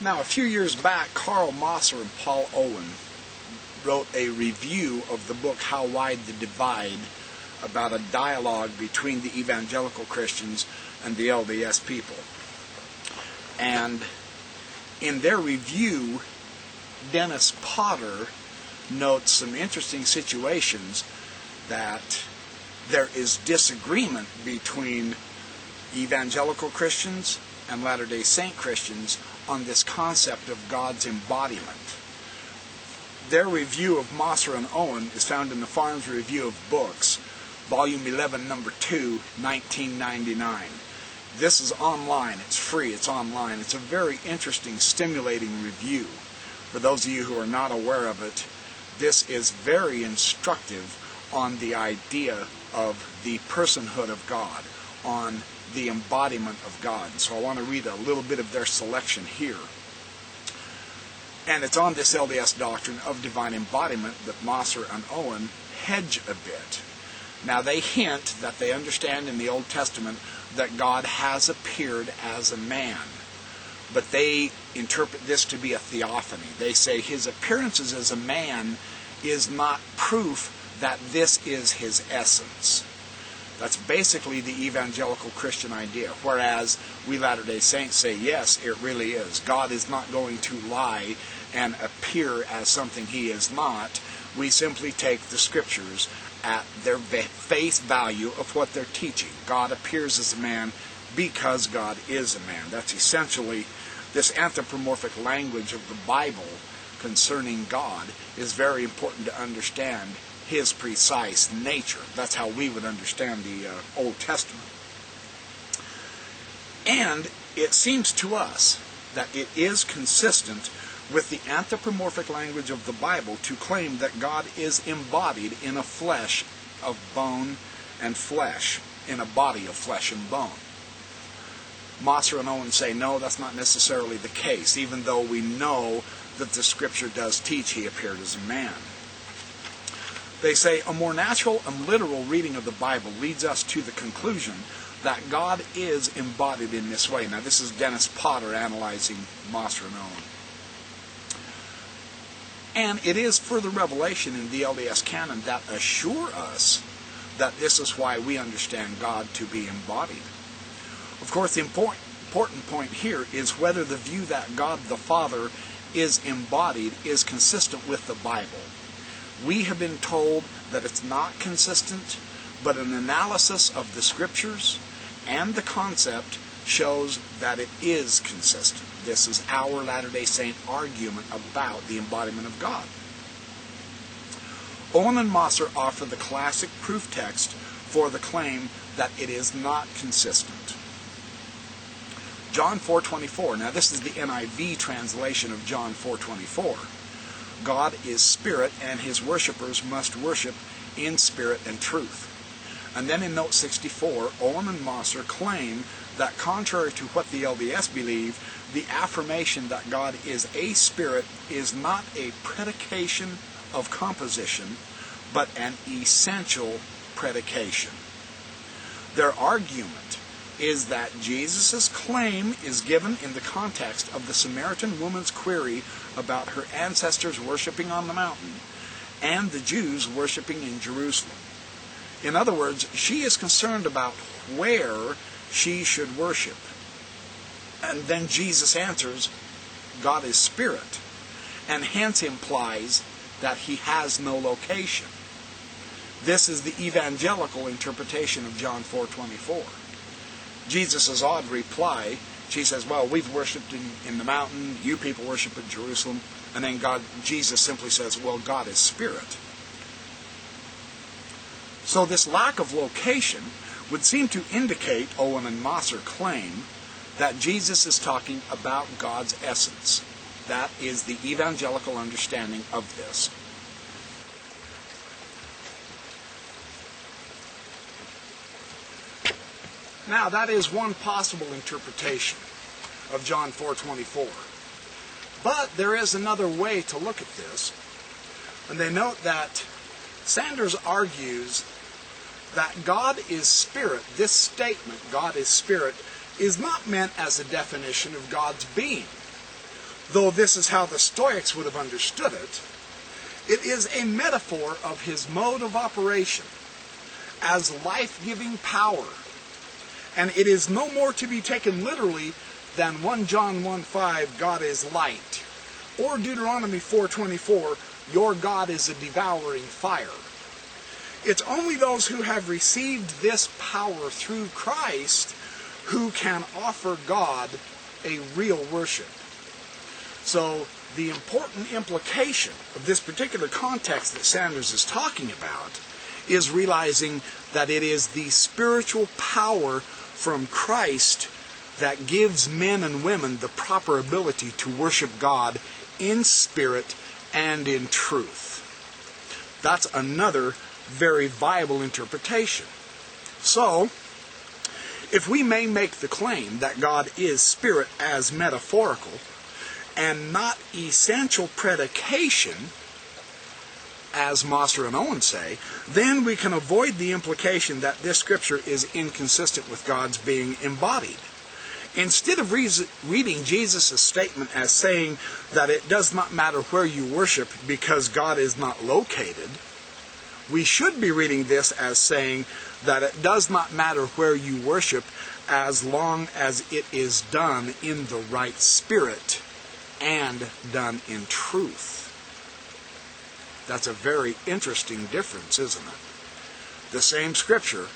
Now, a few years back, Carl Mosser and Paul Owen wrote a review of the book How Wide the Divide, about a dialogue between the evangelical Christians and the LDS people. And in their review, Dennis Potter notes some interesting situations that there is disagreement between evangelical Christians and Latter-day Saint Christians on this concept of God's embodiment. Their review of Mosser and Owen is found in the Farms Review of Books, Volume 11, Number 2, 1999. This is online. It's free. It's online. It's a very interesting, stimulating review. For those of you who are not aware of it, this is very instructive on the idea of the personhood of God, on the embodiment of God. So I want to read a little bit of their selection here. And it's on this LDS doctrine of divine embodiment that Mosser and Owen hedge a bit. Now they hint that they understand in the Old Testament that God has appeared as a man. But they interpret this to be a theophany. They say his appearances as a man is not proof that this is his essence. That's basically the evangelical Christian idea. Whereas we Latter-day Saints say, yes, it really is. God is not going to lie and appear as something he is not. We simply take the scriptures at their face value of what they're teaching. God appears as a man because God is a man. That's essentially this anthropomorphic language of the Bible concerning God is very important to understand his precise nature. That's how we would understand the Old Testament. And it seems to us that it is consistent with the anthropomorphic language of the Bible to claim that God is embodied in a flesh of bone and flesh, in a body of flesh and bone. Mosser and Owen say, no, that's not necessarily the case, even though we know that the Scripture does teach he appeared as a man. They say a more natural and literal reading of the Bible leads us to the conclusion that God is embodied in this way. Now, this is Dennis Potter analyzing Mosser and Owen. And it is further revelation in the LDS canon that assure us that this is why we understand God to be embodied. Of course, the important point here is whether the view that God the Father is embodied is consistent with the Bible. We have been told that it's not consistent, but an analysis of the Scriptures and the concept shows that it is consistent. This is our Latter-day Saint argument about the embodiment of God. Owen and Mosser offer the classic proof text for the claim that it is not consistent. John 4:24. Now this is the NIV translation of John 4:24. God is spirit, and his worshipers must worship in spirit and truth. And then in note 64, Owen and Mosser claim that contrary to what the LDS believe, the affirmation that God is a spirit is not a predication of composition, but an essential predication. Their argument is that Jesus' claim is given in the context of the Samaritan woman's query about her ancestors worshiping on the mountain and the Jews worshiping in Jerusalem. In other words, she is concerned about where she should worship. And then Jesus answers, God is spirit, and hence implies that he has no location. This is the evangelical interpretation of John 4:24. Jesus' odd reply, she says, well, we've worshipped in the mountain, you people worship in Jerusalem, and then Jesus simply says, well, God is spirit. So this lack of location would seem to indicate, Owen and Mosser claim, that Jesus is talking about God's essence. That is the evangelical understanding of this. Now, that is one possible interpretation of John 4:24. But there is another way to look at this. And they note that Sanders argues that God is spirit. This statement, God is spirit, is not meant as a definition of God's being, though this is how the Stoics would have understood it, it is a metaphor of his mode of operation as life-giving power. And it is no more to be taken literally than 1 John 1:5, God is light, or Deuteronomy 4:24, your God is a devouring fire. It's only those who have received this power through Christ who can offer God a real worship. So the important implication of this particular context that Sanders is talking about is realizing that it is the spiritual power from Christ that gives men and women the proper ability to worship God in spirit and in truth. That's another very viable interpretation. So, if we may make the claim that God is spirit as metaphorical and not essential predication, as Mosser and Owen say, then we can avoid the implication that this scripture is inconsistent with God's being embodied. Instead of reading Jesus' statement as saying that it does not matter where you worship because God is not located, we should be reading this as saying that it does not matter where you worship as long as it is done in the right spirit and done in truth. That's a very interesting difference, isn't it? The same scripture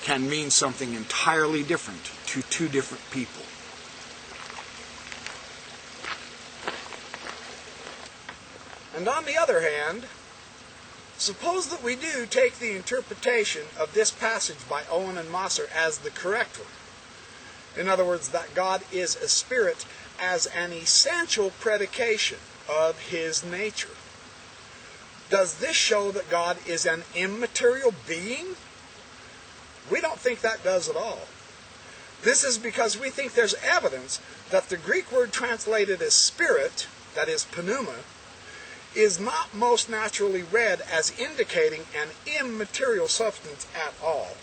can mean something entirely different to two different people. And on the other hand, suppose that we do take the interpretation of this passage by Owen and Mosser as the correct one. In other words, that God is a spirit as an essential predication of his nature. Does this show that God is an immaterial being? We don't think that does at all. This is because we think there's evidence that the Greek word translated as spirit, that is pneuma, is not most naturally read as indicating an immaterial substance at all.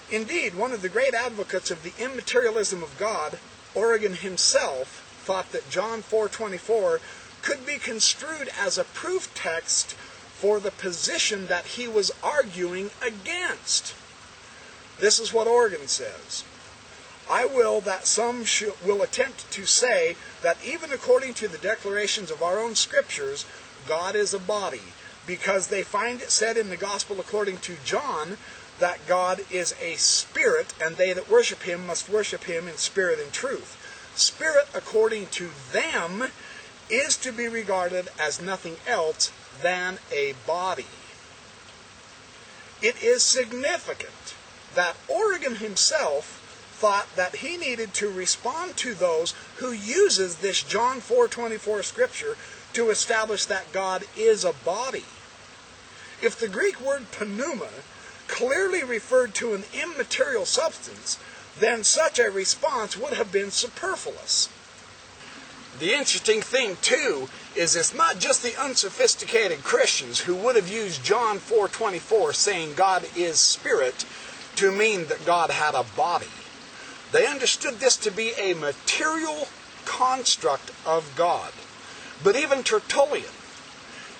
Indeed, one of the great advocates of the immaterialism of God, Origen himself, thought that John 4:24 could be construed as a proof text for the position that he was arguing against. This is what Origen says. I will that some will attempt to say that even according to the declarations of our own scriptures, God is a body, because they find it said in the gospel according to John that God is a spirit, and they that worship him must worship him in spirit and truth. Spirit, according to them, is to be regarded as nothing else than a body. It is significant that Origen himself thought that he needed to respond to those who uses this John 4:24 scripture to establish that God is a body. If the Greek word pneuma clearly referred to an immaterial substance, then such a response would have been superfluous. The interesting thing, too, is it's not just the unsophisticated Christians who would have used John 4:24 saying God is spirit to mean that God had a body. They understood this to be a material construct of God. But even Tertullian,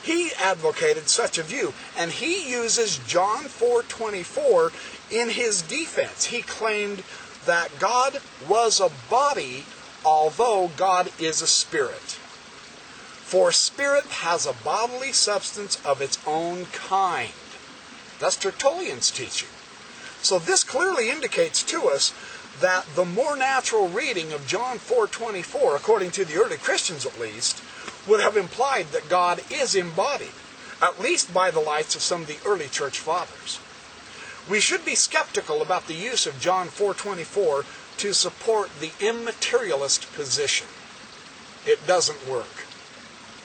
he advocated such a view, and he uses John 4:24 in his defense. He claimed that God was a body, although God is a spirit. For spirit has a bodily substance of its own kind. That's Tertullian's teaching. So this clearly indicates to us that the more natural reading of John 4:24, according to the early Christians at least, would have implied that God is embodied, at least by the lights of some of the early church fathers. We should be skeptical about the use of John 4:24 to support the immaterialist position. It doesn't work.